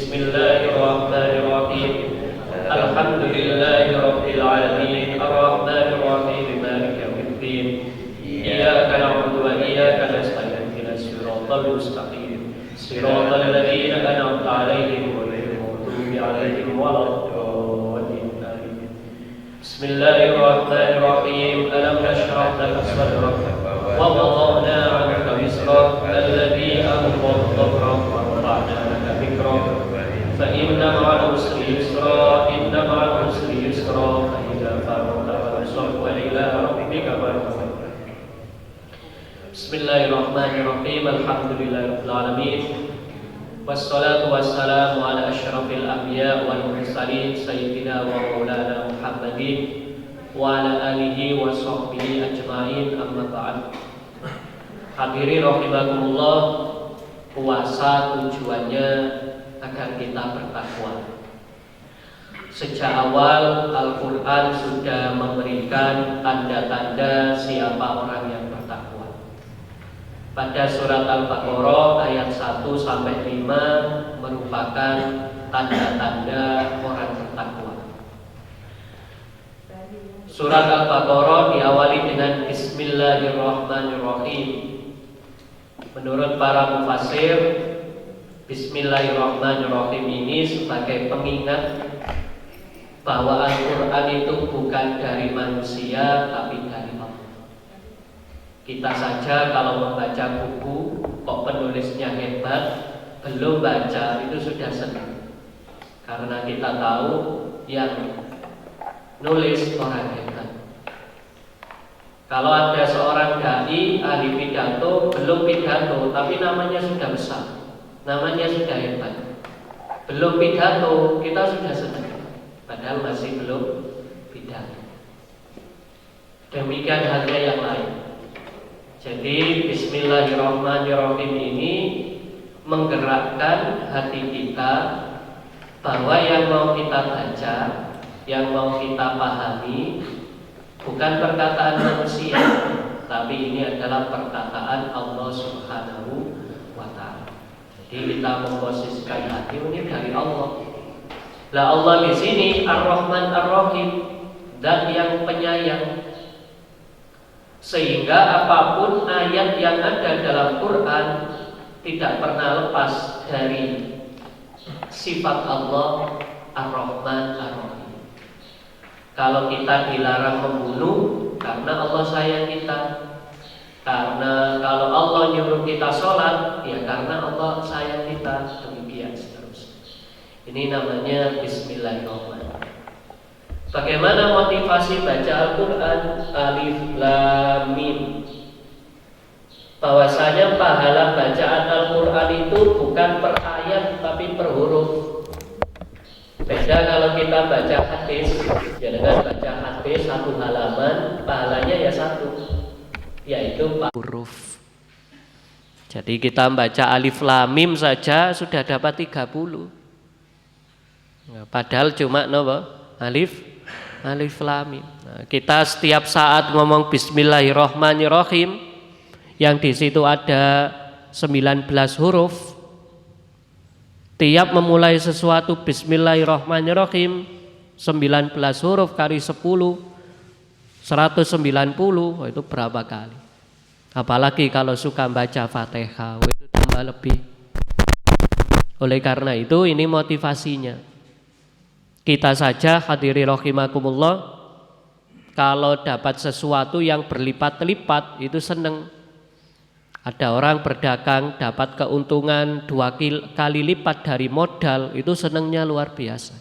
Bismillahirrahmanirrahim. Alhamdulillahirabbil alamin. Arrahmanirrahim. Maliki yaumiddin. Iyyaka na'budu wa iyyaka nasta'in. Ihdinas siratal mustaqim. Siratal ladzina an'amta 'alaihim ghairil maghdubi 'alaihim waladdallin. Bismillahirrahmanirrahim. Alam nashrah laka sadrak wa wada'na 'anka wizrak alladzi anqadha dhahrak wa rafa'na laka dhikrak fa inna ma'al usri yusra inna ma'al usri yusra fa idza faragta fansab wa ila rabbika farghab. Bismillahirrahmanirrahim. Alhamdulillahirabbil alamin. Wassalatu wassalamu ala asyrafil anbiya wal mursalin sayyidina wa maulana Muhammadin wa ala alihi wa sahbihi ajma'in, amma ba'd. Hadirin rahimakumullah, puasa tujuannya agar kita bertakwa. Sejak awal Al-Quran sudah memberikan tanda-tanda siapa orang yang bertakwa. Pada surat Al-Baqarah ayat 1-5 merupakan tanda-tanda orang bertakwa. Surat Al-Baqarah diawali dengan Bismillahirrahmanirrahim. Menurut para mufassir, Bismillahirrahmanirrahim ini sebagai pengingat bahwa Al-Quran itu bukan dari manusia tapi dari Allah. Kita saja kalau membaca buku, kok penulisnya hebat, belum baca itu sudah senang. Karena kita tahu yang nulis orang hebat. Kalau ada seorang dai ahli pidato, belum pidato tapi namanya sudah besar, namanya sudah hebat. Belum pidato kita sudah senang, padahal masih belum pidato. Demikian halnya yang lain. Jadi Bismillahirrahmanirrahim ini menggerakkan hati kita bahwa yang mau kita baca, yang mau kita pahami bukan perkataan manusia, tapi ini adalah perkataan Allah Subhanahu wa ta'ala. Jadi kita memposisikan hati ini dari Allah. Lah Allah di sini Ar-Rahman Ar-Rahim, dan yang penyayang. Sehingga apapun ayat yang ada dalam Quran tidak pernah lepas dari sifat Allah Ar-Rahman Ar-Rahim. Kalau kita dilarang membunuh karena Allah sayang kita, karena kalau Allah nyuruh kita sholat ya karena Allah sayang kita, demikian seterusnya. Ini namanya Bismillahirrahmanirrahim. Bagaimana motivasi baca Al-Quran? Alif Lam Mim. Bahwasanya pahala bacaan Al-Quran itu bukan per ayat tapi per huruf. Beda kalau kita baca hadis, ya dengan baca hadis satu halaman pahalanya ya satu, yaitu huruf. Jadi kita membaca Alif Lam Mim saja sudah dapat 30. Padahal cuma Alif Lam Mim. Nah, kita setiap saat ngomong Bismillahirrahmanirrahim, yang di situ ada 19 huruf. Tiap memulai sesuatu Bismillahirrahmanirrahim 19 huruf kali 10 190, itu berapa kali? Apalagi kalau suka baca Fatihah, itu tambah lebih. Oleh karena itu ini motivasinya. Kita saja hadiri rahimakumullah, kalau dapat sesuatu yang berlipat-lipat itu seneng. Ada orang berdagang dapat keuntungan 2 kali lipat dari modal, itu senengnya luar biasa.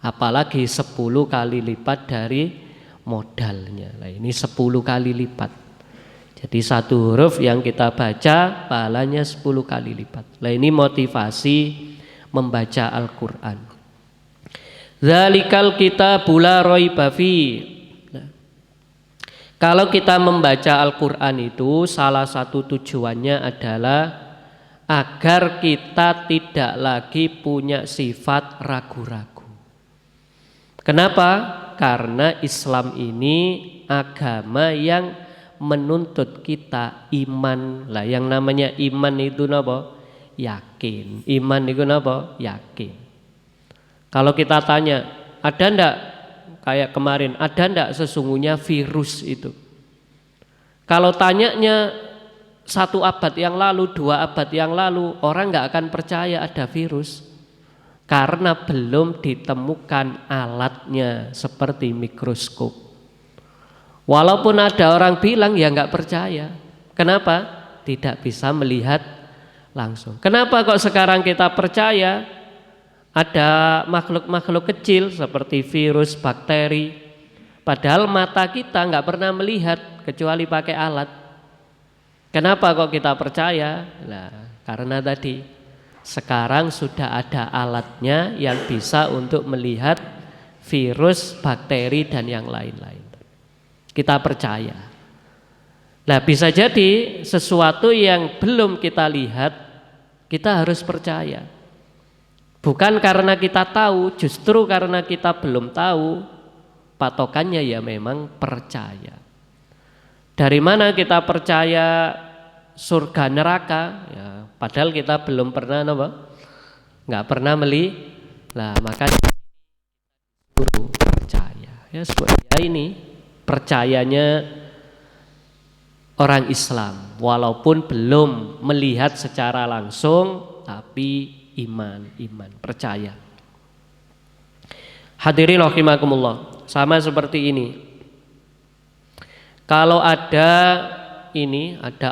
Apalagi 10 kali lipat dari modalnya. Nah, ini 10 kali lipat. Jadi satu huruf yang kita baca pahalanya 10 kali lipat. Nah, ini motivasi membaca Al-Quran. Zalikal kitabul la raiba fi. Nah, kalau kita membaca Al-Quran itu salah satu tujuannya adalah agar kita tidak lagi punya sifat ragu-ragu. Kenapa? Karena Islam ini agama yang menuntut kita iman. Lah yang namanya iman itu apa? Yakin. Iman itu napa? Yakin. Kalau kita tanya, ada ndak kayak kemarin, ada ndak sesungguhnya virus itu? Kalau tanyanya 1 abad yang lalu, 2 abad yang lalu, orang nggak akan percaya ada virus. Karena belum ditemukan alatnya seperti mikroskop. Walaupun ada orang bilang ya nggak percaya. Kenapa? Tidak bisa melihat langsung. Kenapa kok sekarang kita percaya ada makhluk-makhluk kecil seperti virus, bakteri, padahal mata kita nggak pernah melihat kecuali pakai alat. Kenapa kok kita percaya? Nah, karena tadi sekarang sudah ada alatnya yang bisa untuk melihat virus, bakteri dan yang lain-lain. Kita percaya. Nah, bisa jadi sesuatu yang belum kita lihat, kita harus percaya. Bukan karena kita tahu, justru karena kita belum tahu, patokannya ya memang percaya. Dari mana kita percaya surga neraka? Ya, padahal kita belum pernah nggak pernah Lah, maka guru percaya. Ya, ini percayanya orang Islam, walaupun belum melihat secara langsung, tapi iman, percaya. Hadirin rahimakumullah, sama seperti ini. Kalau ada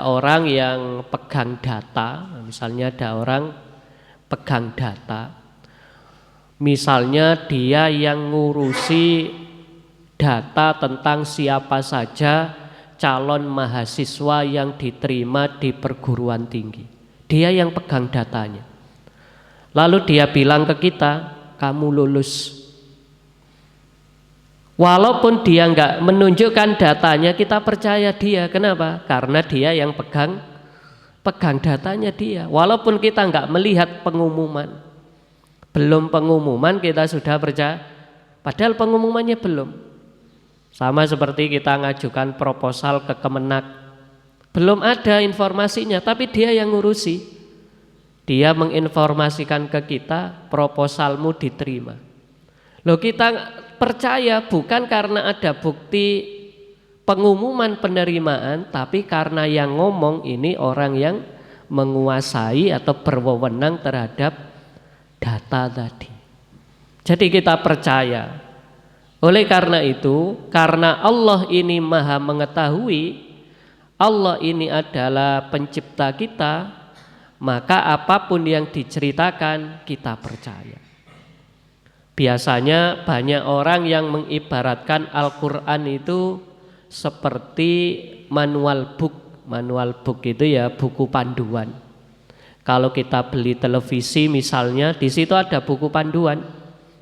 orang yang pegang data, misalnya ada orang pegang data, misalnya dia yang ngurusi data tentang siapa saja calon mahasiswa yang diterima di perguruan tinggi. Dia yang pegang datanya. Lalu dia bilang ke kita, kamu lulus. Walaupun dia nggak menunjukkan datanya, kita percaya dia. Kenapa? Karena dia yang pegang datanya dia. Walaupun kita nggak melihat pengumuman, belum pengumuman kita sudah percaya. Padahal pengumumannya belum. Sama seperti kita ngajukan proposal ke Kemenak, belum ada informasinya, tapi dia yang ngurusi. Dia menginformasikan ke kita, proposalmu diterima. Loh, kita percaya bukan karena ada bukti pengumuman penerimaan, tapi karena yang ngomong ini orang yang menguasai atau berwenang terhadap data tadi. Jadi kita percaya. Oleh karena itu, karena Allah ini maha mengetahui, Allah ini adalah pencipta kita, maka apapun yang diceritakan kita percaya. Biasanya banyak orang yang mengibaratkan Al-Quran itu seperti manual book. Manual book itu ya buku panduan. Kalau kita beli televisi misalnya, di situ ada buku panduan.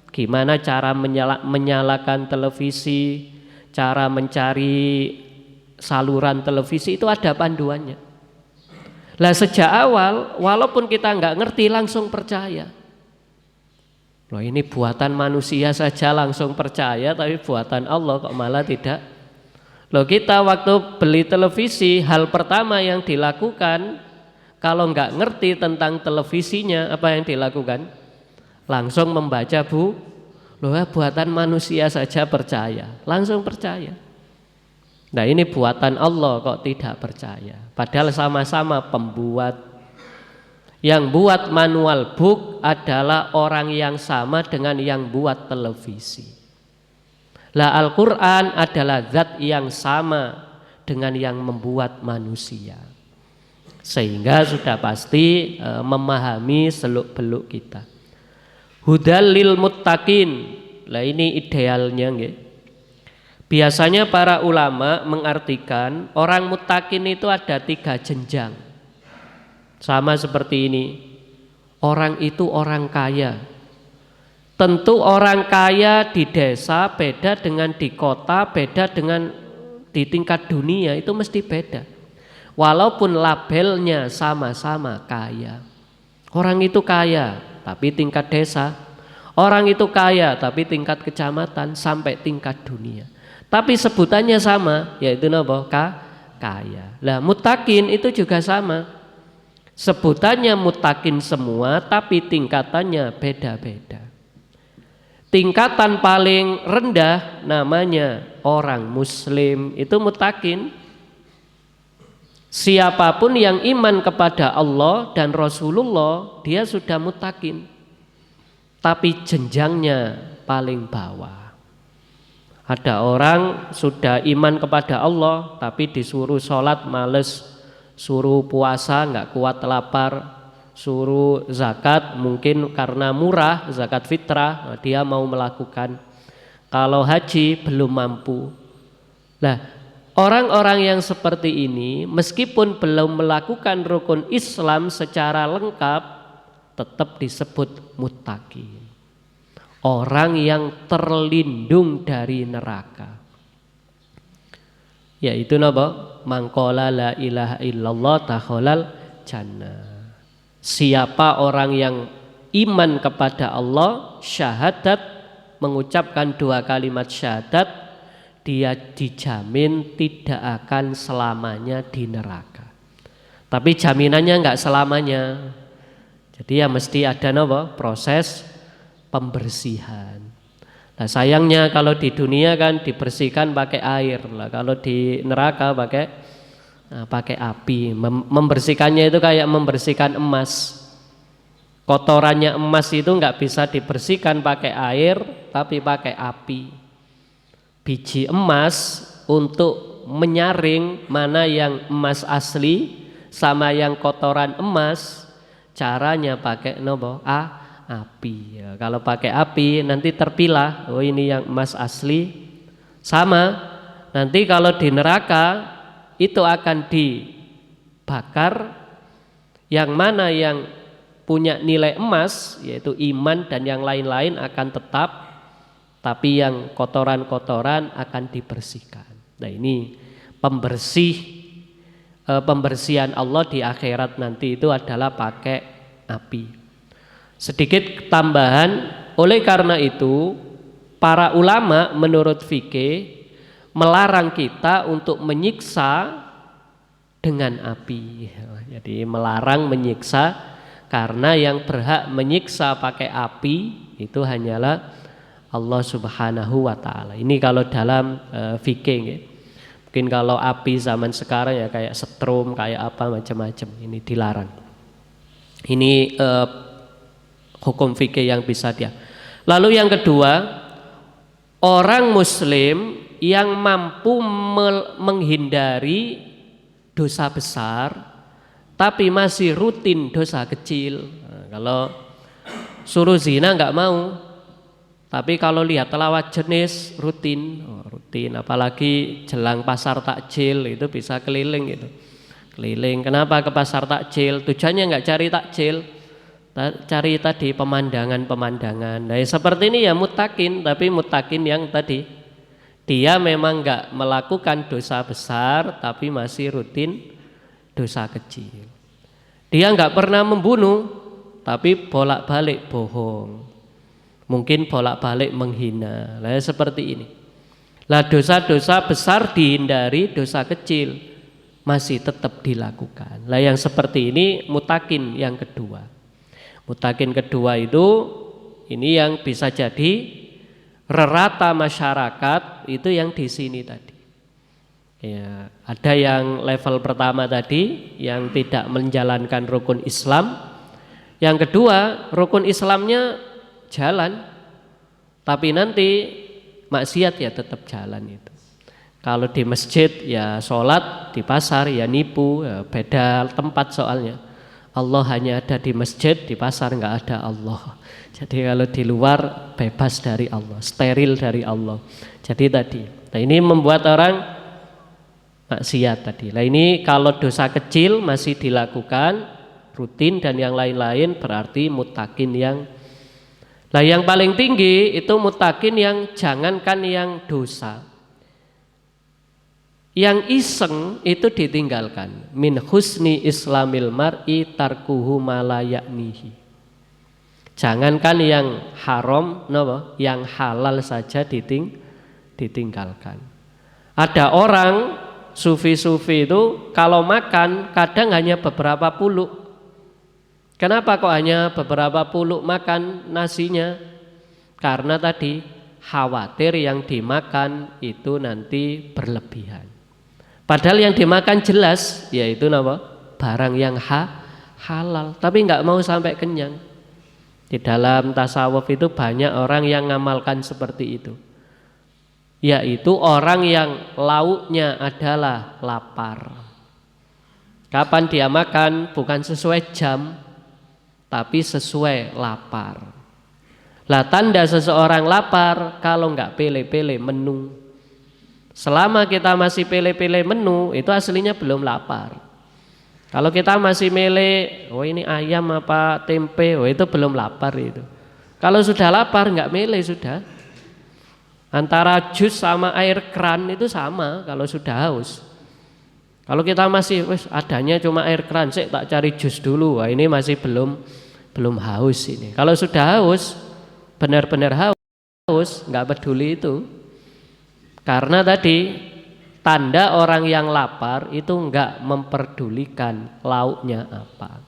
Gimana cara menyalakan televisi, cara mencari saluran televisi, itu ada panduannya. Lah sejak awal, walaupun kita nggak ngerti langsung percaya. Loh, ini buatan manusia saja langsung percaya, tapi buatan Allah kok malah tidak. Loh, kita waktu beli televisi, hal pertama yang dilakukan kalau nggak ngerti tentang televisinya, apa yang dilakukan? Langsung membaca loh, buatan manusia saja percaya, langsung percaya. Nah, ini buatan Allah kok tidak percaya, padahal sama-sama pembuat. Yang buat manual book adalah orang yang sama dengan yang buat televisi. Lah, Al-Quran adalah zat yang sama dengan yang membuat manusia, sehingga sudah pasti memahami seluk-beluk kita. Hudal lil muttaqin. Lah, ini idealnya nggih. Biasanya para ulama mengartikan orang muttaqin itu ada 3 jenjang. Sama seperti ini. Orang itu orang kaya. Tentu orang kaya di desa beda dengan di kota, beda dengan di tingkat dunia, itu mesti beda. Walaupun labelnya sama-sama kaya. Orang itu kaya, tapi tingkat desa. Orang itu kaya, tapi tingkat kecamatan sampai tingkat dunia. Tapi sebutannya sama, yaitu kaya. Lah, muttaqin itu juga sama. Sebutannya muttaqin semua, tapi tingkatannya beda-beda. Tingkatan paling rendah namanya orang muslim, itu muttaqin. Siapapun yang iman kepada Allah dan Rasulullah, dia sudah muttaqin. Tapi jenjangnya paling bawah. Ada orang sudah iman kepada Allah, tapi disuruh sholat males, suruh puasa nggak kuat lapar, suruh zakat mungkin karena murah, zakat fitrah, dia mau melakukan. Kalau haji belum mampu. Nah, orang-orang yang seperti ini meskipun belum melakukan rukun Islam secara lengkap tetap disebut muttaqin. Orang yang terlindung dari neraka. Yaitu napa? Mangqala la ilaha illallah takhalal jannah. Siapa orang yang iman kepada Allah, syahadat, mengucapkan 2 kalimat syahadat, dia dijamin tidak akan selamanya di neraka. Tapi jaminannya enggak selamanya. Jadi ya mesti ada napa? Proses pembersihan. Nah sayangnya kalau di dunia kan dibersihkan pakai air lah, kalau di neraka pakai api. Membersihkannya itu kayak membersihkan emas. Kotorannya emas itu enggak bisa dibersihkan pakai air, tapi pakai api. Biji emas untuk menyaring mana yang emas asli sama yang kotoran emas, caranya pakai api. Ya, kalau pakai api nanti terpilah, oh ini yang emas asli. Sama nanti kalau di neraka itu akan dibakar, yang mana yang punya nilai emas yaitu iman dan yang lain-lain akan tetap, tapi yang kotoran-kotoran akan dibersihkan. Nah ini pembersihan Allah di akhirat nanti itu adalah pakai api. Sedikit tambahan, oleh karena itu para ulama menurut fikih melarang kita untuk menyiksa dengan api. Jadi melarang menyiksa, karena yang berhak menyiksa pakai api itu hanyalah Allah Subhanahu wa taala. Ini kalau dalam fikih ya. Mungkin kalau api zaman sekarang ya kayak setrum, kayak apa macam-macam, ini dilarang. Ini hukum fikih yang bisa dia. Lalu yang kedua, orang muslim yang mampu menghindari dosa besar tapi masih rutin dosa kecil. Nah, kalau suruh zina nggak mau, tapi kalau lihat lawat jenis rutin, apalagi jelang pasar takjil itu bisa keliling gitu. Keliling, kenapa ke pasar takjil? Tujuannya nggak cari takjil, cari tadi pemandangan-pemandangan. Nah seperti ini ya muttaqin, tapi muttaqin yang tadi dia memang nggak melakukan dosa besar, tapi masih rutin dosa kecil. Dia nggak pernah membunuh, tapi bolak-balik bohong. Mungkin bolak-balik menghina. Nah seperti ini. Lah dosa-dosa besar dihindari, dosa kecil masih tetap dilakukan. Lah yang seperti ini muttaqin yang kedua. Muttaqin kedua itu ini yang bisa jadi rata masyarakat itu yang di sini tadi. Ya, ada yang level pertama tadi yang tidak menjalankan rukun Islam. Yang kedua, rukun Islamnya jalan, tapi nanti maksiat ya tetap jalan itu. Kalau di masjid ya sholat, di pasar ya nipu, ya beda tempat soalnya. Allah hanya ada di masjid, di pasar nggak ada Allah. Jadi kalau di luar bebas dari Allah, steril dari Allah. Jadi tadi, nah ini membuat orang maksiat tadi. Nah ini kalau dosa kecil masih dilakukan rutin dan yang lain-lain berarti muttaqin yang. Nah yang paling tinggi itu muttaqin yang jangankan yang dosa, yang iseng itu ditinggalkan. Min husni islamil mar'i tarkuhu ma la ya'nihi. Jangankan yang haram, yang halal saja ditinggalkan. Ada orang sufi-sufi itu kalau makan kadang hanya beberapa puluk, Kenapa kok hanya beberapa puluk makan nasinya? Karena tadi khawatir yang dimakan itu nanti berlebihan. Padahal yang dimakan jelas yaitu apa? Barang yang halal, tapi nggak mau sampai kenyang. Di dalam tasawuf itu banyak orang yang ngamalkan seperti itu, yaitu orang yang lauknya adalah lapar. Kapan dia makan? Bukan sesuai jam, tapi sesuai lapar. Lah tanda seseorang lapar kalau nggak pilih-pilih menu. Selama kita masih pilih-pilih menu, itu aslinya belum lapar. Kalau kita masih milih, oh ini ayam apa tempe, oh itu belum lapar itu. Kalau sudah lapar nggak milih sudah. Antara jus sama air keran itu sama kalau sudah haus. Kalau kita masih adanya cuma air keran, sih tak cari jus dulu. Wah ini masih belum haus ini. Kalau sudah haus, benar-benar haus, nggak peduli itu. Karena tadi tanda orang yang lapar itu nggak memperdulikan lauknya apa.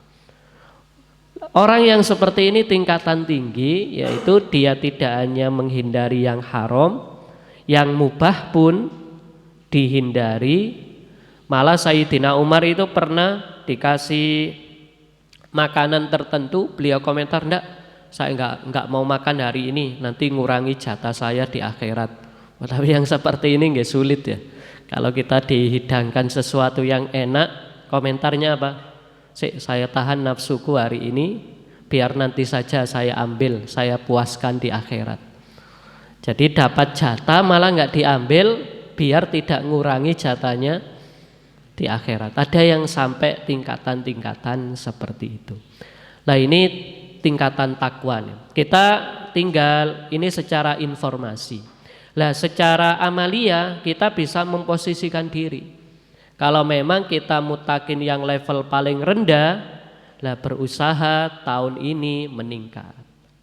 Orang yang seperti ini tingkatan tinggi, yaitu dia tidak hanya menghindari yang haram, yang mubah pun dihindari. Malah Sayyidina Umar itu pernah dikasih makanan tertentu, beliau komentar, enggak, saya enggak mau makan hari ini, nanti ngurangi jatah saya di akhirat. Tapi yang seperti ini nggak sulit ya. Kalau kita dihidangkan sesuatu yang enak, komentarnya apa? Saya tahan nafsuku hari ini, biar nanti saja saya ambil, saya puaskan di akhirat. Jadi dapat jatah malah nggak diambil, biar tidak ngurangi jatahnya di akhirat. Ada yang sampai tingkatan-tingkatan seperti itu. Nah ini tingkatan takwa. Kita tinggal ini secara informasi. Nah secara amalia kita bisa memposisikan diri. Kalau memang kita mutakin yang level paling rendah, lah berusaha tahun ini meningkat.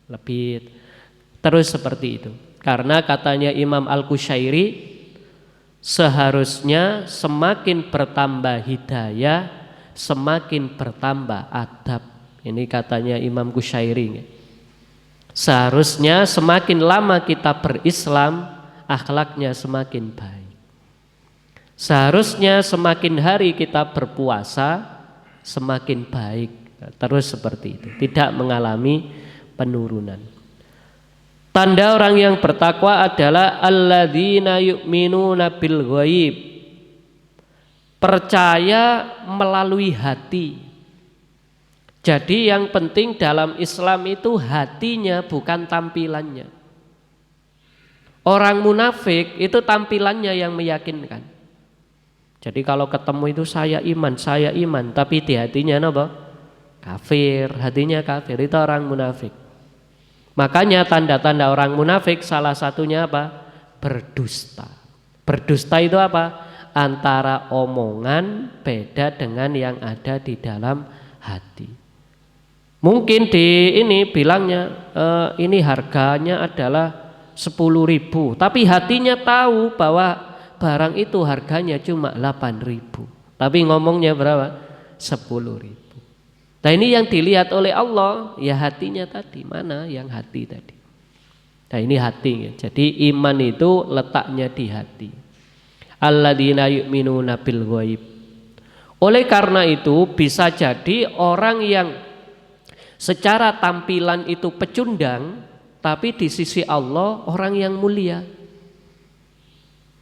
Lebih terus seperti itu. Karena katanya Imam Al-Qushairi, seharusnya semakin bertambah hidayah, semakin bertambah adab. Ini katanya Imam Qushairi. Seharusnya semakin lama kita berislam, akhlaknya semakin baik. Seharusnya semakin hari kita berpuasa, semakin baik. Terus seperti itu, tidak mengalami penurunan. Tanda orang yang bertakwa adalah alladzina yu'minuna bil ghaib. Percaya melalui hati. Jadi yang penting dalam Islam itu hatinya, bukan tampilannya. Orang munafik itu tampilannya yang meyakinkan. Jadi kalau ketemu itu saya iman, tapi di hatinya apa? Kafir, hatinya kafir, itu orang munafik. Makanya tanda-tanda orang munafik salah satunya apa? Berdusta. Berdusta itu apa? Antara omongan beda dengan yang ada di dalam hati. Mungkin di ini bilangnya ini harganya adalah 10.000, tapi hatinya tahu bahwa barang itu harganya cuma 8.000, tapi ngomongnya berapa? 10.000. Nah ini yang dilihat oleh Allah, ya hatinya tadi, mana yang hati tadi. Nah ini hati ya. Jadi iman itu letaknya di hati. Alladzina yu'minuna bil ghaib. Oleh karena itu bisa jadi orang yang secara tampilan itu pecundang, tapi di sisi Allah orang yang mulia.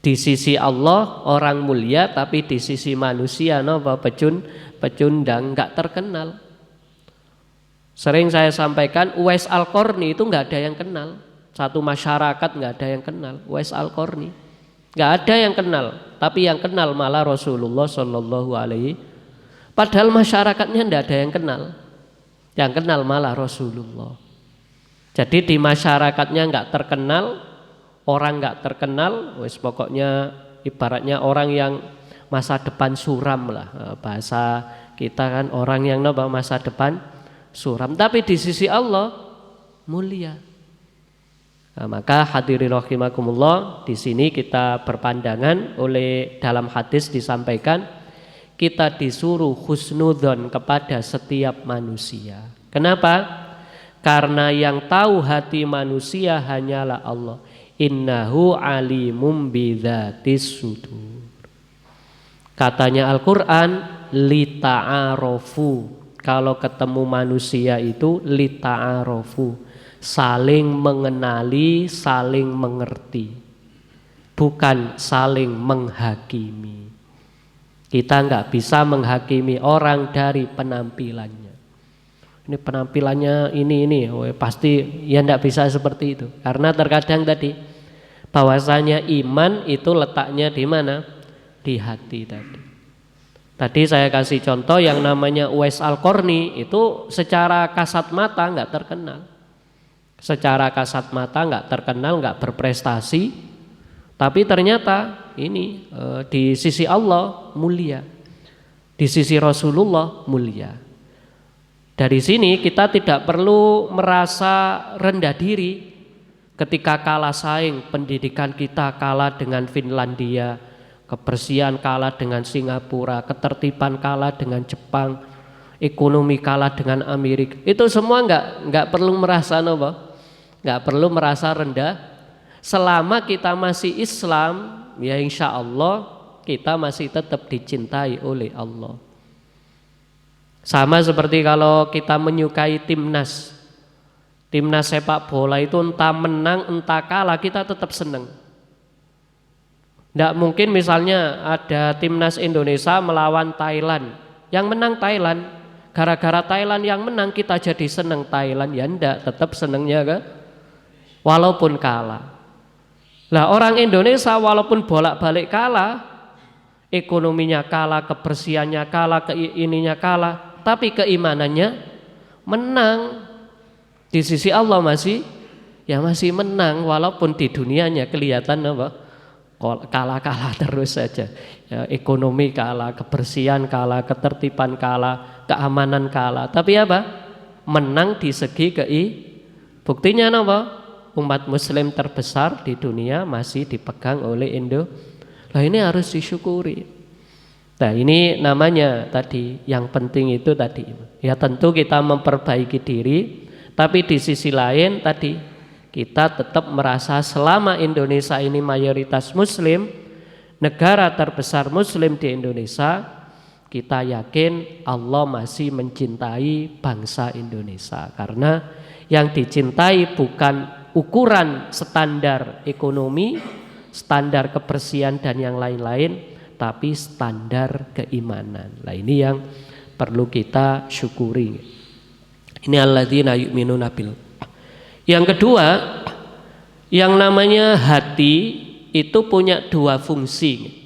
Di sisi Allah orang mulia, tapi di sisi manusia pecundang, nggak terkenal. Sering saya sampaikan, Uwais Al-Qarni itu nggak ada yang kenal. Satu masyarakat nggak ada yang kenal Uwais Al-Qarni, nggak ada yang kenal. Tapi yang kenal malah Rasulullah Shallallahu Alaihi. Padahal masyarakatnya nggak ada yang kenal. Yang kenal malah Rasulullah. Jadi di masyarakatnya nggak terkenal, orang nggak terkenal, wes pokoknya ibaratnya orang yang masa depan suram lah, bahasa kita kan orang yang masa depan suram, tapi di sisi Allah mulia. Nah, maka hadirin rahimakumullah, di sini kita berpandangan oleh dalam hadis disampaikan kita disuruh husnudzon kepada setiap manusia. Kenapa? Karena yang tahu hati manusia hanyalah Allah. Innahu alimum bidzatis sudur. Katanya Al-Quran, lita'arofu. Kalau ketemu manusia itu lita'arofu, saling mengenali, saling mengerti, bukan saling menghakimi. Kita nggak bisa menghakimi orang dari penampilannya. Ini penampilannya ini, pasti ya nggak bisa seperti itu. Karena terkadang tadi bahwasanya iman itu letaknya di mana? Di hati tadi. Tadi saya kasih contoh yang namanya Uwais Al-Qarni itu secara kasat mata nggak terkenal. Secara kasat mata nggak terkenal, nggak berprestasi. Tapi ternyata ini di sisi Allah mulia, di sisi Rasulullah mulia. Dari sini kita tidak perlu merasa rendah diri ketika kalah saing. Pendidikan kita kalah dengan Finlandia, kebersihan kalah dengan Singapura, ketertiban kalah dengan Jepang, ekonomi kalah dengan Amerika. Itu semua nggak perlu merasa nggak perlu merasa rendah. Selama kita masih Islam, ya insya Allah kita masih tetap dicintai oleh Allah. Sama seperti kalau kita menyukai timnas sepak bola itu entah menang entah kalah kita tetap senang. Tidak mungkin misalnya ada timnas Indonesia melawan Thailand, yang menang Thailand, gara-gara Thailand yang menang kita jadi senang Thailand, ya enggak, tetap senangnya kan? Walaupun kalah. Lah orang Indonesia walaupun bolak-balik kalah, ekonominya kalah, kebersihannya kalah, ininya kalah, tapi keimanannya menang. Di sisi Allah masih menang walaupun di dunianya kelihatan kalah terus saja. Ya, ekonomi kalah, kebersihan kalah, ketertiban kalah, keamanan kalah. Tapi apa? Menang di segi buktinya apa? Umat muslim terbesar di dunia masih dipegang oleh Indo. Nah ini harus disyukuri. Nah ini namanya tadi, yang penting itu tadi. Ya tentu kita memperbaiki diri, tapi di sisi lain tadi kita tetap merasa selama Indonesia ini mayoritas muslim, negara terbesar muslim di Indonesia, kita yakin Allah masih mencintai bangsa Indonesia. Karena yang dicintai bukan ukuran standar ekonomi, standar kebersihan dan yang lain-lain, tapi standar keimanan. Nah ini yang perlu kita syukuri. Ini alladzina yu'minuna bil. Yang kedua, yang namanya hati itu punya dua fungsi.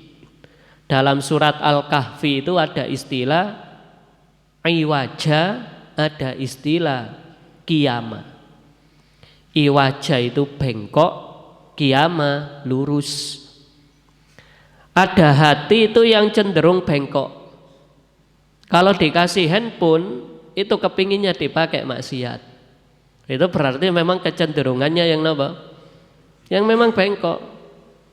Dalam surat Al-Kahfi itu ada istilah iwaja, ada istilah qiyamah. Iwaja itu bengkok, qiyamah lurus. Ada hati itu yang cenderung bengkok. Kalau dikasih handphone itu kepinginnya dipakai maksiat. Itu berarti memang kecenderungannya yang yang memang bengkok.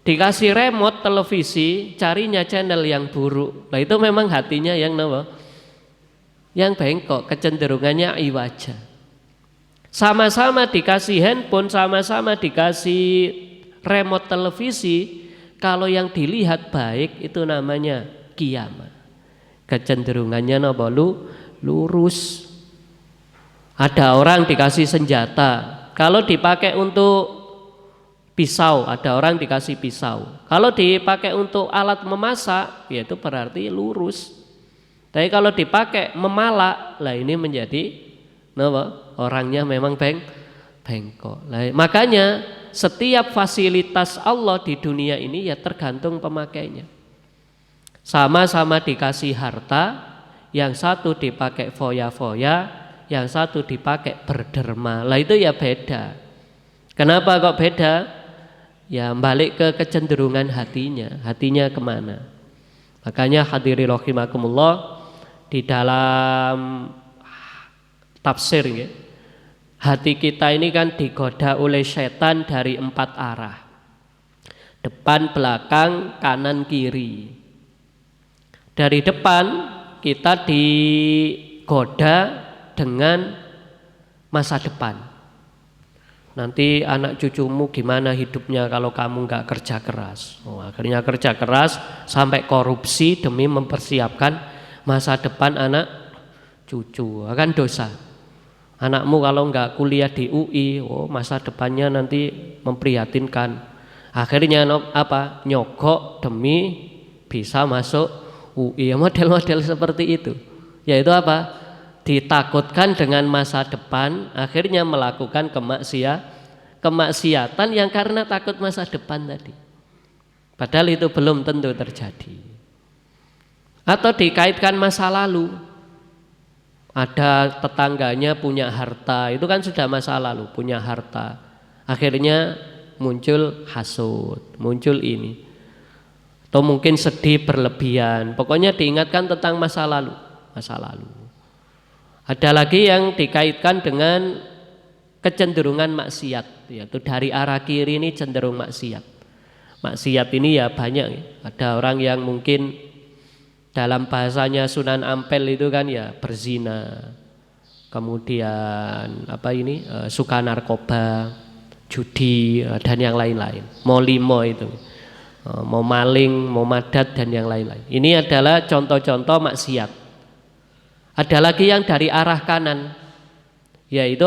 Dikasih remote televisi, carinya channel yang buruk. Nah itu memang hatinya yang yang bengkok, kecenderungannya iwaja. Sama-sama dikasih handphone, sama-sama dikasih remote televisi, kalau yang dilihat baik itu namanya qiyamah. Kecenderungannya lurus. Ada orang dikasih senjata, kalau dipakai untuk pisau, ada orang dikasih pisau. Kalau dipakai untuk alat memasak, ya itu berarti lurus. Tapi kalau dipakai memalak, lah ini menjadi orangnya memang bengkok. Nah, makanya setiap fasilitas Allah di dunia ini ya tergantung pemakainya. Sama-sama dikasih harta, yang satu dipakai foya-foya, yang satu dipakai berderma. Lah itu ya beda. Kenapa kok beda? Ya balik ke kecenderungan hatinya kemana. Makanya hadirin rahimakumullah, di dalam tafsir ya, hati kita ini kan digoda oleh setan dari 4 arah. Depan, belakang, kanan, kiri. Dari depan kita digoda dengan masa depan. Nanti anak cucumu gimana hidupnya kalau kamu nggak kerja keras. Akhirnya kerja keras sampai korupsi demi mempersiapkan masa depan anak cucu. Kan dosa. Anakmu kalau nggak kuliah di UI, masa depannya nanti memprihatinkan. Akhirnya nyogok demi bisa masuk UI. Model-model seperti itu. Yaitu apa? Ditakutkan dengan masa depan, akhirnya melakukan kemaksiatan yang karena takut masa depan tadi. Padahal itu belum tentu terjadi. Atau dikaitkan masa lalu. Ada tetangganya punya harta, itu kan sudah masa lalu, punya harta. Akhirnya muncul hasud, muncul ini. Atau mungkin sedih berlebihan. Pokoknya diingatkan tentang masa lalu. Ada lagi yang dikaitkan dengan kecenderungan maksiat, yaitu dari arah kiri ini cenderung maksiat. Maksiat ini ya banyak. Ada orang yang mungkin dalam bahasanya Sunan Ampel itu kan ya berzina, kemudian suka narkoba, judi dan yang lain-lain. Mau limo itu, mau maling, mau madat dan yang lain-lain. Ini adalah contoh-contoh maksiat. Ada lagi yang dari arah kanan, yaitu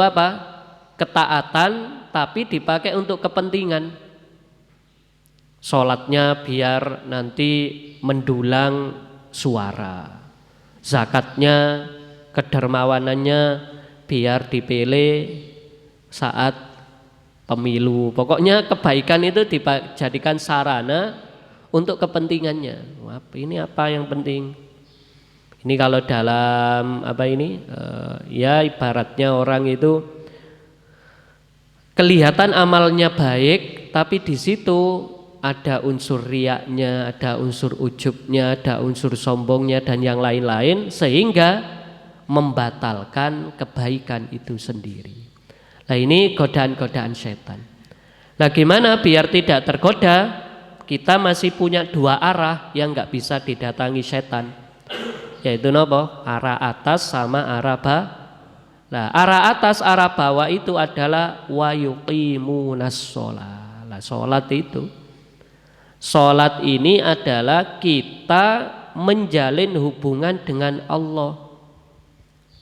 ketaatan tapi dipakai untuk kepentingan. Sholatnya biar nanti mendulang suara, zakatnya, kedermawanannya biar dipilih saat pemilu. Pokoknya kebaikan itu dijadikan sarana untuk kepentingannya. Ini apa yang penting? Ini kalau dalam ya ibaratnya orang itu kelihatan amalnya baik, tapi di situ ada unsur riaknya, ada unsur ujubnya, ada unsur sombongnya dan yang lain-lain, sehingga membatalkan kebaikan itu sendiri. Nah, ini godaan-godaan setan. Nah, gimana biar tidak tergoda? Kita masih punya dua arah yang nggak bisa didatangi setan, yaitu arah atas sama arah bawah. Nah, arah atas, arah bawah itu adalah wa yuqimunas shalah. Nah, Sholat ini adalah kita menjalin hubungan dengan Allah.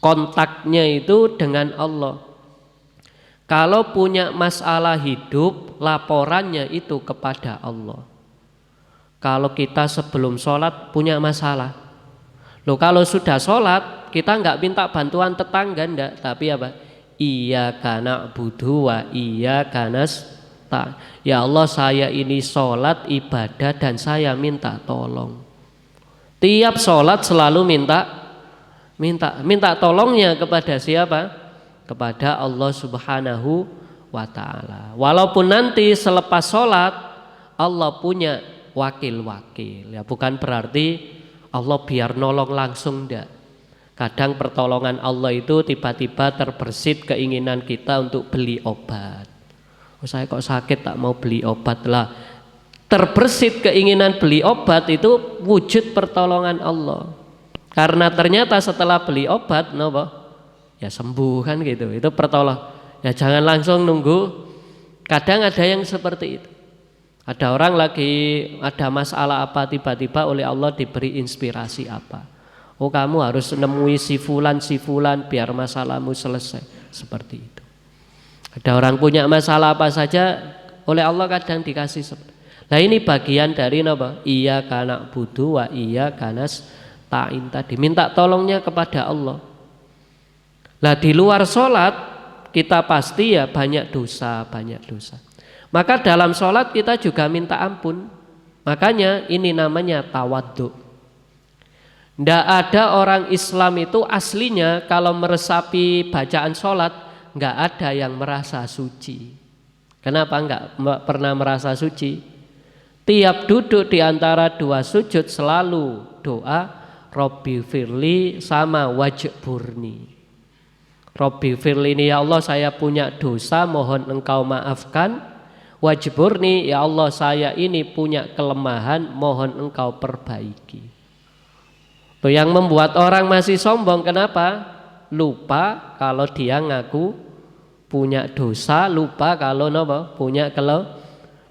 Kontaknya itu dengan Allah. Kalau punya masalah hidup, laporannya itu kepada Allah. Kalau kita sebelum sholat punya masalah, kalau sudah sholat kita nggak minta bantuan tetangga, enggak, tapi iyyaka na'budu wa iyyaka nasta'in. Ya Allah, saya ini sholat ibadah dan saya minta tolong. Tiap sholat selalu minta tolongnya kepada siapa? Kepada Allah Subhanahu wa ta'ala. Walaupun nanti selepas sholat Allah punya wakil-wakil, ya bukan berarti Allah biar nolong langsung, enggak. Kadang pertolongan Allah itu tiba-tiba terbersit keinginan kita untuk beli obat. Saya kok sakit tak mau beli obat lah. Terbersit keinginan beli obat itu wujud pertolongan Allah. Karena ternyata setelah beli obat, ya sembuh kan gitu. Itu pertolongan. Ya jangan langsung nunggu. Kadang ada yang seperti itu. Ada orang lagi ada masalah apa, tiba-tiba oleh Allah diberi inspirasi apa. Kamu harus nemui si fulan biar masalahmu selesai. Seperti itu. Ada orang punya masalah apa saja, oleh Allah kadang dikasih. Nah, ini bagian dari iyyaka na'budu wa iyyaka nasta'in tadi, minta tolongnya kepada Allah. Nah, di luar sholat kita pasti ya banyak dosa. Maka dalam sholat kita juga minta ampun. Makanya ini namanya tawadhu. Tidak ada orang Islam itu aslinya kalau meresapi bacaan sholat nggak ada yang merasa suci. Kenapa nggak pernah merasa suci? Tiap duduk di antara dua sujud selalu doa Robbi firli sama wajburni. Robbi firli ini, ya Allah saya punya dosa, mohon engkau maafkan. Wajburni, ya Allah saya ini punya kelemahan, mohon engkau perbaiki. Tuh yang membuat orang masih sombong kenapa? Lupa kalau dia ngaku punya dosa, lupa kalau nopo punya kalau.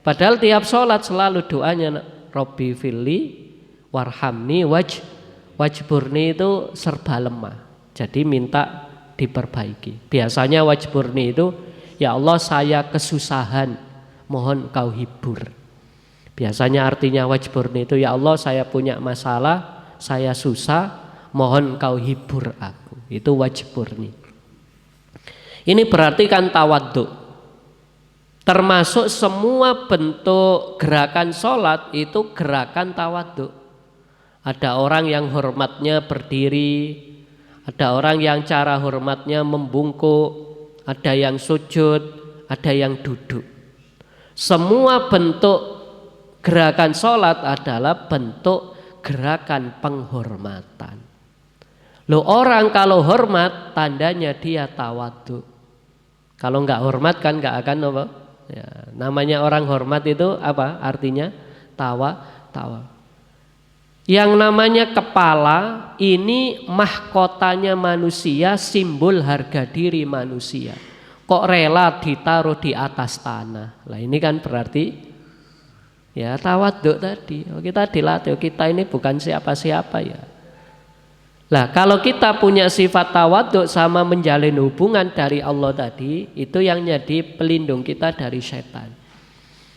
Padahal tiap sholat selalu doanya Robbi firli warhamni wajburni itu serba lemah. Jadi minta diperbaiki. Biasanya wajburni itu ya Allah saya kesusahan, mohon kau hibur. Biasanya artinya wajburni itu ya Allah saya punya masalah, saya susah, mohon kau hibur aku. Itu wajburni. Ini berarti kan tawadhu. Termasuk semua bentuk gerakan sholat itu gerakan tawadhu. Ada orang yang hormatnya berdiri, ada orang yang cara hormatnya membungkuk, ada yang sujud, ada yang duduk. Semua bentuk gerakan sholat adalah bentuk gerakan penghormatan. Loh orang kalau hormat tandanya dia tawadhu. Kalau nggak hormat kan nggak akan apa? Ya, namanya orang hormat itu apa? Artinya tawa. Yang namanya kepala ini mahkotanya manusia, simbol harga diri manusia. Kok rela ditaruh di atas tanah? Lah ini kan berarti ya tawadhu tadi. Kita dilatih, kita ini bukan siapa-siapa ya. Lah kalau kita punya sifat tawadhu sama menjalin hubungan dari Allah tadi, itu yang jadi pelindung kita dari setan.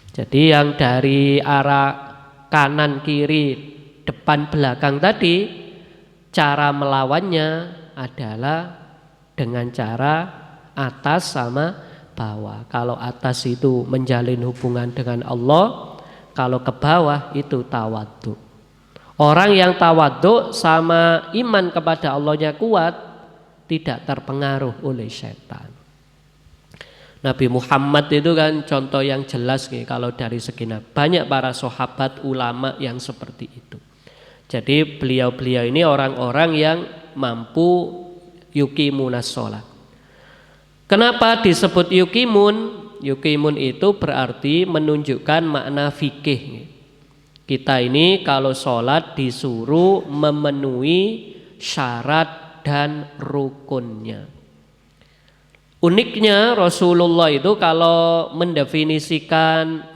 Jadi yang dari arah kanan kiri depan belakang tadi, cara melawannya adalah dengan cara atas sama bawah. Kalau atas itu menjalin hubungan dengan Allah, kalau ke bawah itu tawadhu. Orang yang tawadhu sama iman kepada Allahnya kuat, tidak terpengaruh oleh setan. Nabi Muhammad itu kan contoh yang jelas nih, kalau dari segenap banyak para sahabat ulama yang seperti itu. Jadi beliau-beliau ini orang-orang yang mampu yuqimunas sholat. Kenapa disebut yuqimun? Yuqimun itu berarti menunjukkan makna fikih. Kita ini kalau sholat disuruh memenuhi syarat dan rukunnya. Uniknya Rasulullah itu kalau mendefinisikan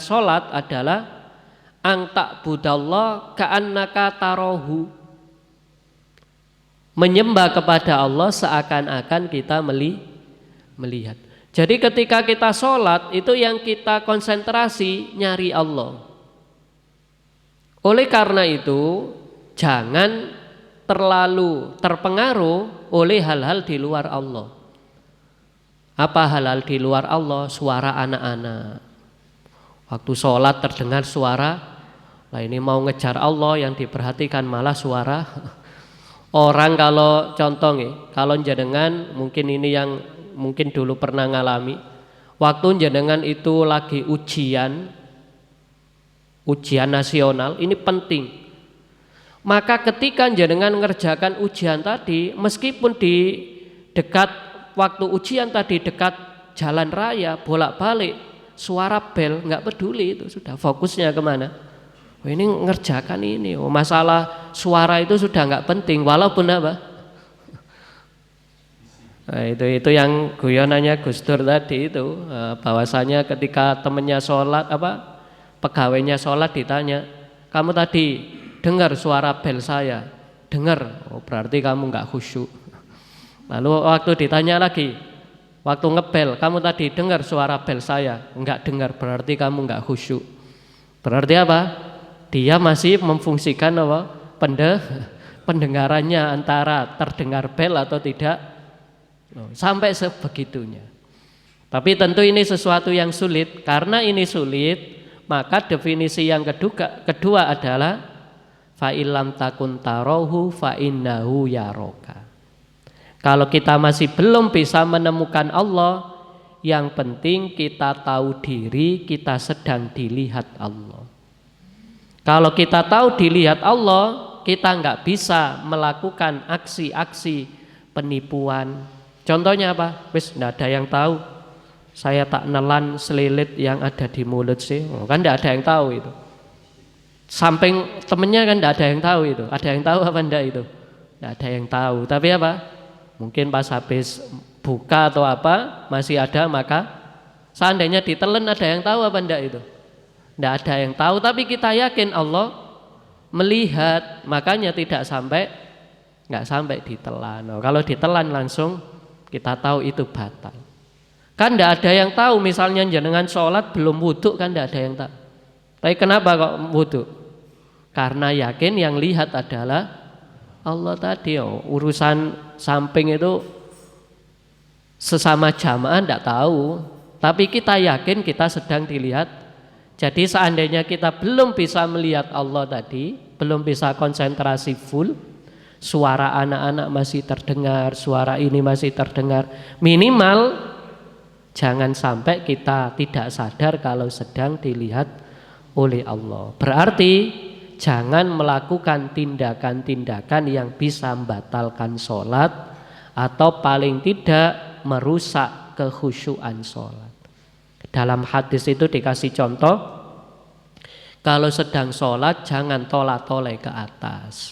sholat adalah angtak budallah ka'annaka tarohu. Menyembah kepada Allah seakan-akan kita melihat. Jadi ketika kita sholat itu yang kita konsentrasi nyari Allah. Oleh karena itu jangan terlalu terpengaruh oleh hal-hal di luar Allah. Apa hal-hal di luar Allah? Suara anak-anak. Waktu sholat terdengar suara, lah ini mau ngejar Allah, yang diperhatikan malah suara orang. Kalau contoh nih, kalau jenengan mungkin ini yang mungkin dulu pernah ngalami, waktu jenengan itu lagi ujian nasional, ini penting. Maka ketika jenengan ngerjakan ujian tadi, meskipun di dekat waktu ujian tadi dekat jalan raya bolak-balik, suara bel nggak peduli, itu sudah fokusnya kemana? Oh, ini ngerjakan ini. Oh, masalah suara itu sudah nggak penting, walaupun apa? Nah, itu yang guyonannya Gus Dur tadi itu, bahwasanya ketika temennya sholat pegawainya sholat ditanya, kamu tadi dengar suara bel saya? Dengar. Oh, berarti kamu nggak khusyuk. Lalu waktu ditanya lagi, waktu ngebel, kamu tadi dengar suara bel saya? Enggak dengar, berarti kamu nggak khusyuk. Berarti apa? Dia masih memfungsikan pendengarannya antara terdengar bel atau tidak. Sampai sebegitunya. Tapi tentu ini sesuatu yang sulit. Karena ini sulit, maka definisi yang kedua adalah fa illam takun tarahu fa innahu yaraka. Kalau kita masih belum bisa menemukan Allah, yang penting kita tahu diri kita sedang dilihat Allah. Kalau kita tahu dilihat Allah, kita nggak bisa melakukan aksi-aksi penipuan. Contohnya apa? Wis nggak ada yang tahu. Saya tak nelan selilit yang ada di mulut sih. Oh, kan nggak ada yang tahu itu. Samping temennya kan tidak ada yang tahu itu. Ada yang tahu apa enggak itu? Tidak ada yang tahu. Tapi apa? Mungkin pas habis buka atau apa masih ada, maka seandainya ditelan ada yang tahu apa enggak itu? Tidak ada yang tahu. Tapi kita yakin Allah melihat, makanya nggak sampai ditelan. Kalau ditelan langsung kita tahu itu batal. Kan tidak ada yang tahu. Misalnya jenengan sholat belum wudhu kan tidak ada yang tahu. Tapi kenapa kok wudhu? Karena yakin yang lihat adalah Allah tadi. Urusan samping itu sesama jamaah tidak tahu, tapi kita yakin kita sedang dilihat. Jadi seandainya kita belum bisa melihat Allah tadi, belum bisa konsentrasi full, suara anak-anak masih terdengar, suara ini masih terdengar, minimal jangan sampai kita tidak sadar kalau sedang dilihat oleh Allah. Berarti jangan melakukan tindakan-tindakan yang bisa membatalkan sholat atau paling tidak merusak kekhusyuan sholat. Dalam hadis itu dikasih contoh, kalau sedang sholat jangan tolak-toleh ke atas.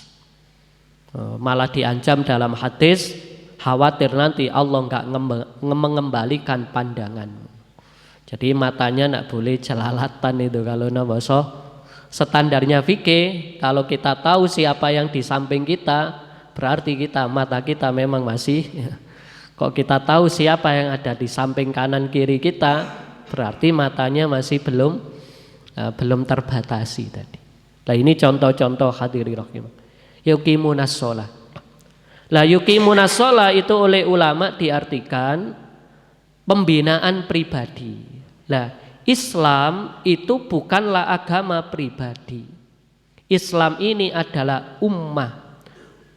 Malah diancam dalam hadis, khawatir nanti Allah enggak mengembalikan pandanganmu. Jadi matanya enggak boleh jelalatan itu. Kalau naboso standarnya fikih, kalau kita tahu siapa yang di samping kita, berarti mata kita memang masih. Kok kita tahu siapa yang ada di samping kanan kiri kita, berarti matanya masih belum terbatasi tadi. Nah ini contoh-contoh hadirin rahimah. Yuqimunas shalah. Lah yuqimunas shalah itu oleh ulama diartikan pembinaan pribadi. Lah Islam itu bukanlah agama pribadi. Islam ini adalah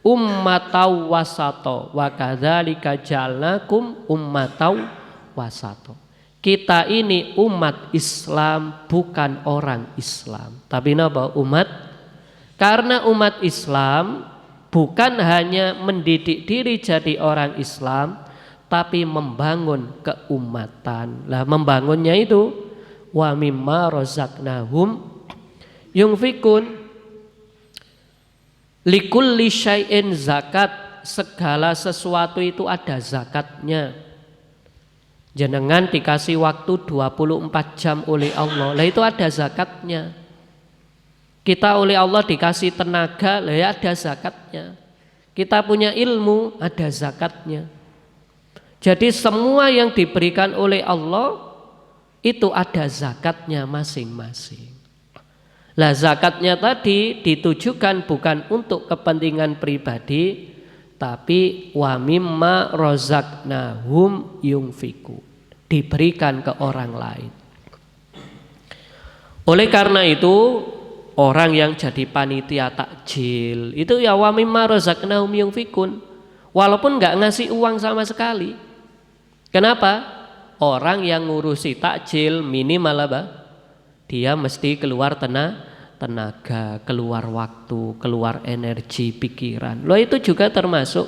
ummataw wasato wa kadzalika ja'alnakum ummataw wasato. Kita ini umat Islam, bukan orang Islam. Tapi napa umat? Karena umat Islam bukan hanya mendidik diri jadi orang Islam, tapi membangun keumatan. Lah membangunnya itu wa mimma razaqnahum yunfikun. Likulli syai'in zakat, segala sesuatu itu ada zakatnya. Jenengan dikasih waktu 24 jam oleh Allah, lah itu ada zakatnya. Kita oleh Allah dikasih tenaga, lah ya ada zakatnya. Kita punya ilmu, ada zakatnya. Jadi semua yang diberikan oleh Allah itu ada zakatnya masing-masing. Lah zakatnya tadi ditujukan bukan untuk kepentingan pribadi, tapi wa mimma razaqnahum yunfiku, diberikan ke orang lain. Oleh karena itu orang yang jadi panitia takjil itu ya wa mimma razaqnahum yunfikun, walaupun nggak ngasih uang sama sekali. Kenapa? Orang yang ngurusi takjil minimal apa? Dia mesti keluar tenaga, keluar waktu, keluar energi, pikiran. Loh itu juga termasuk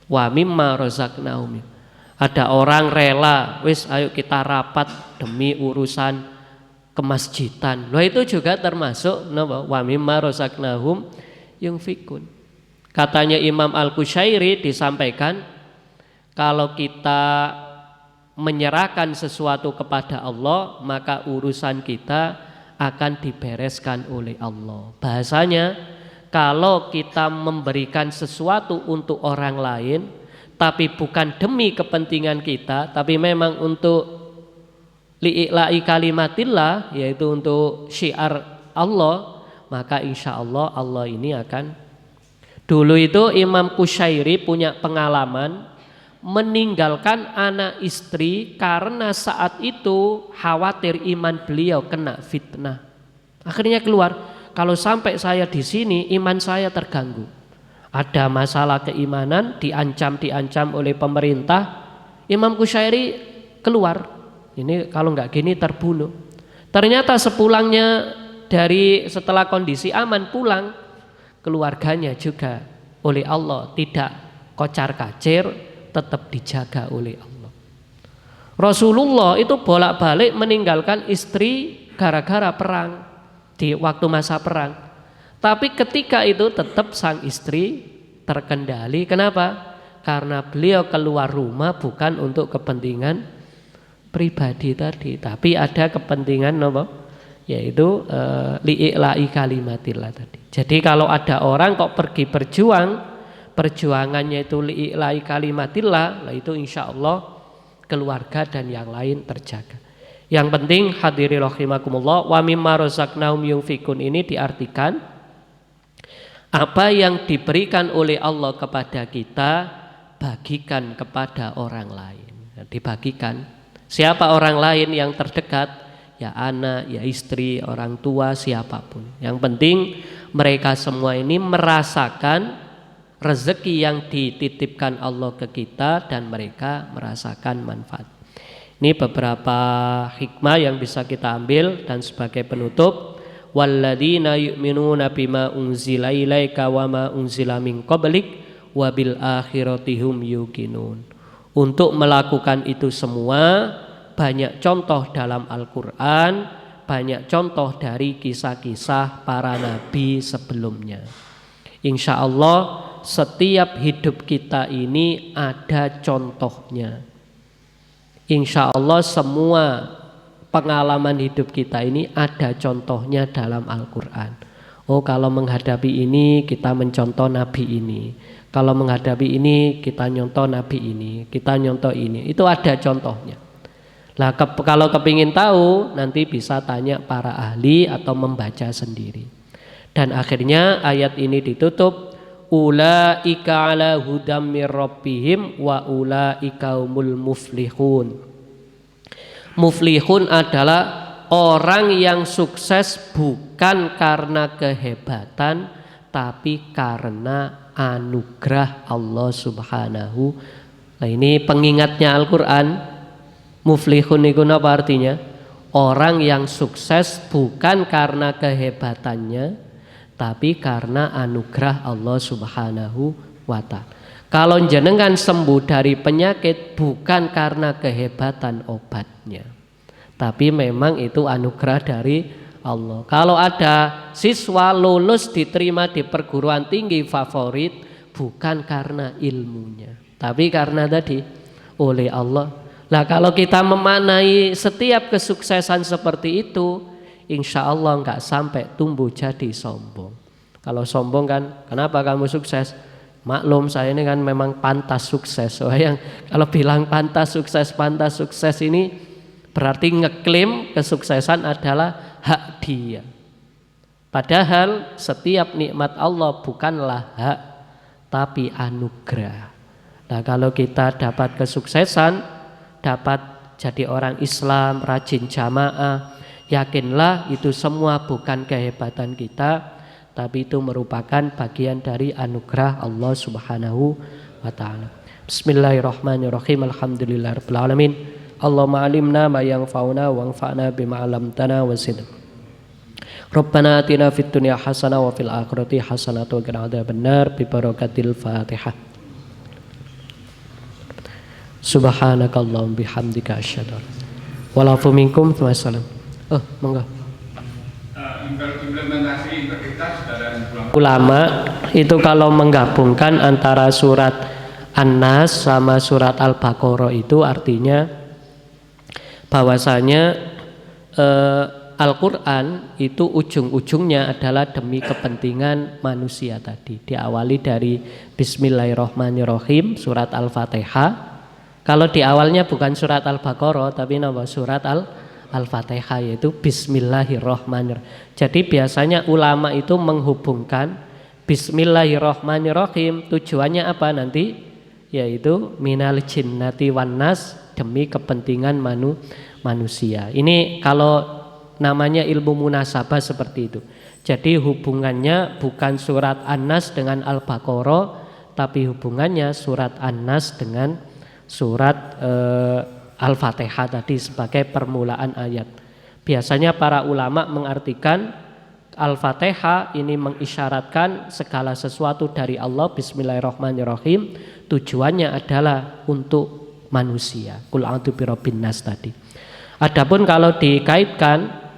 wa mimma razaqnahum. Ada orang rela, wis ayo kita rapat demi urusan kemasjidan. Loh itu juga termasuk wa mimma razaqnahum yunfikun. Katanya Imam Al-Qushairi disampaikan, kalau kita menyerahkan sesuatu kepada Allah, maka urusan kita akan dibereskan oleh Allah. Bahasanya, kalau kita memberikan sesuatu untuk orang lain, tapi bukan demi kepentingan kita, tapi memang untuk li'ila'i kalimatillah, yaitu untuk syiar Allah, maka insya Allah Allah ini akan. Dulu itu Imam Qushairi punya pengalaman meninggalkan anak istri karena saat itu khawatir iman beliau kena fitnah. Akhirnya keluar, kalau sampai saya di sini iman saya terganggu. Ada masalah keimanan, diancam oleh pemerintah. Imam Qushairi keluar. Ini kalau nggak gini terbunuh. Ternyata sepulangnya setelah kondisi aman pulang, keluarganya juga oleh Allah tidak kocar-kacir, tetap dijaga oleh Allah. Rasulullah itu bolak-balik meninggalkan istri gara-gara perang. di waktu masa perang. Tapi ketika itu tetap sang istri terkendali. Kenapa? Karena beliau keluar rumah bukan untuk kepentingan pribadi tadi, tapi ada kepentingan apa? Yaitu li'i'la'i kalimatillah tadi. Jadi kalau ada orang kok pergi berjuang, perjuangannya itu li'i'la'i kalimatillah, itu insya Allah keluarga dan yang lain terjaga. Yang penting hadiri rahimakumullah, wa mimma razaqnahum yunfikun ini diartikan apa yang diberikan oleh Allah kepada kita bagikan kepada orang lain. Dibagikan. Siapa orang lain yang terdekat? Ya anak, ya istri, orang tua, siapapun. Yang penting mereka semua ini merasakan rezeki yang dititipkan Allah ke kita dan mereka merasakan manfaat. Ini beberapa hikmah yang bisa kita ambil, dan sebagai penutup, walladzina yu'minuna bima unzila ilaika wa ma unzila min qablik wa bil akhirati hum yuqinun. Untuk melakukan itu semua banyak contoh dalam Al-Qur'an, banyak contoh dari kisah-kisah para nabi sebelumnya. Insya Allah setiap hidup kita ini ada contohnya. Insya Allah semua pengalaman hidup kita ini ada contohnya dalam Al-Qur'an. Oh, kalau menghadapi ini kita mencontoh nabi ini. Kalau menghadapi ini kita nyontoh nabi ini, kita nyontoh ini. Itu ada contohnya. Nah, kalau kepingin tahu nanti bisa tanya para ahli atau membaca sendiri. Dan akhirnya ayat ini ditutup, ulaika ala hudam mir rabbihim wa ulaika humul muflihun. Muflihun adalah orang yang sukses bukan karena kehebatan, tapi karena anugerah Allah Subhanahu. Nah, ini pengingatnya Al-Qur'an. Muflihun itu apa artinya? Orang yang sukses bukan karena kehebatannya, tapi karena anugerah Allah Subhanahu wa ta'ala. Kalau jenengan sembuh dari penyakit bukan karena kehebatan obatnya, tapi memang itu anugerah dari Allah. Kalau ada siswa lulus diterima di perguruan tinggi favorit bukan karena ilmunya, tapi karena tadi oleh Allah. Nah, kalau kita memaknai setiap kesuksesan seperti itu, insya Allah nggak sampai tumbuh jadi sombong. Kalau sombong kan, kenapa kamu sukses? Maklum saya ini kan memang pantas sukses. Oh, yang kalau bilang pantas sukses ini berarti ngeklaim kesuksesan adalah hak dia. Padahal setiap nikmat Allah bukanlah hak, tapi anugerah. Nah, kalau kita dapat kesuksesan, dapat jadi orang Islam, rajin jamaah, yakinlah itu semua bukan kehebatan kita, tapi itu merupakan bagian dari anugerah Allah Subhanahu wa ta'ala. Bismillahirrahmanirrahim. Alhamdulillahirabbil alamin. Allahumma alimna ma yanfa'una wanfa'na bima 'allamtana wa zidna. Rabbana atina fid dunya hasanah wa fil akhirati hasanah wa qina adzabannar bi barakatil Fatihah. Subhanakallahumma bihamdika asyhadu an la ilaha illa anta minkum wassalam. Monggo. Implementasi integritas dan ulama itu kalau menggabungkan antara surat An-Nas sama surat Al-Baqarah itu artinya bahwasanya Al-Qur'an itu ujung-ujungnya adalah demi kepentingan manusia tadi. Diawali dari Bismillahirrahmanirrahim surat Al-Fatihah. Kalau di awalnya bukan surat Al-Baqarah tapi nama surat Al-Fatihah, yaitu Bismillahirrahmanirrahim. Jadi biasanya ulama itu menghubungkan Bismillahirrahmanirrahim, tujuannya apa nanti? Yaitu minal jinnati wan nas, demi kepentingan manusia. Ini kalau namanya ilmu munasabah seperti itu. Jadi hubungannya bukan surat An-Nas dengan Al-Baqarah, tapi hubungannya surat An-Nas dengan surat Al-Fatihah tadi sebagai permulaan ayat. Biasanya para ulama mengartikan Al-Fatihah ini mengisyaratkan segala sesuatu dari Allah, Bismillahirrahmanirrahim, tujuannya adalah untuk manusia. Qul a'udzu birabbin nas tadi. Adapun kalau dikaitkan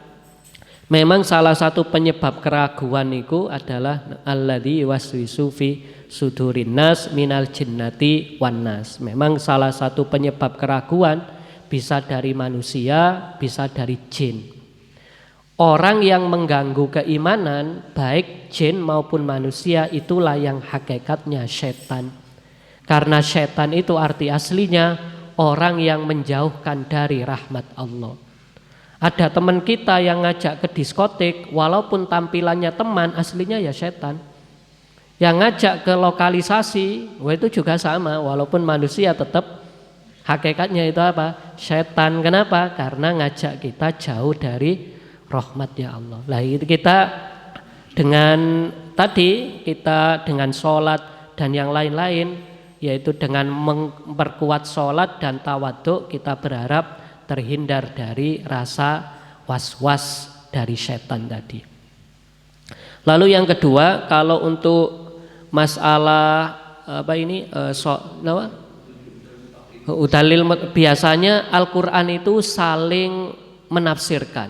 Memang salah satu penyebab keraguan itu adalah alladzi waswisu fi sudurin nas minal jinnati wan nas. Memang salah satu penyebab keraguan bisa dari manusia, bisa dari jin. Orang yang mengganggu keimanan baik jin maupun manusia itulah yang hakikatnya setan. Karena setan itu arti aslinya orang yang menjauhkan dari rahmat Allah. Ada teman kita yang ngajak ke diskotik, walaupun tampilannya teman, aslinya ya setan. Yang ngajak ke lokalisasi, itu juga sama, walaupun manusia tetap hakikatnya itu apa? Setan. Kenapa? Karena ngajak kita jauh dari rahmatnya Allah. Lah itu kita dengan sholat dan yang lain-lain, yaitu dengan memperkuat sholat dan tawaduk, kita berharap terhindar dari rasa was-was dari setan tadi. Lalu yang kedua, kalau untuk masalah biasanya Al-Quran itu saling menafsirkan.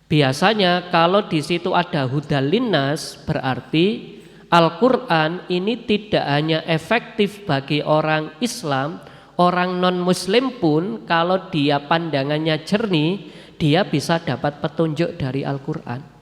Biasanya kalau di situ ada hudal linnas, berarti Al-Quran ini tidak hanya efektif bagi orang Islam, orang non-muslim pun kalau dia pandangannya jernih, dia bisa dapat petunjuk dari Al-Quran.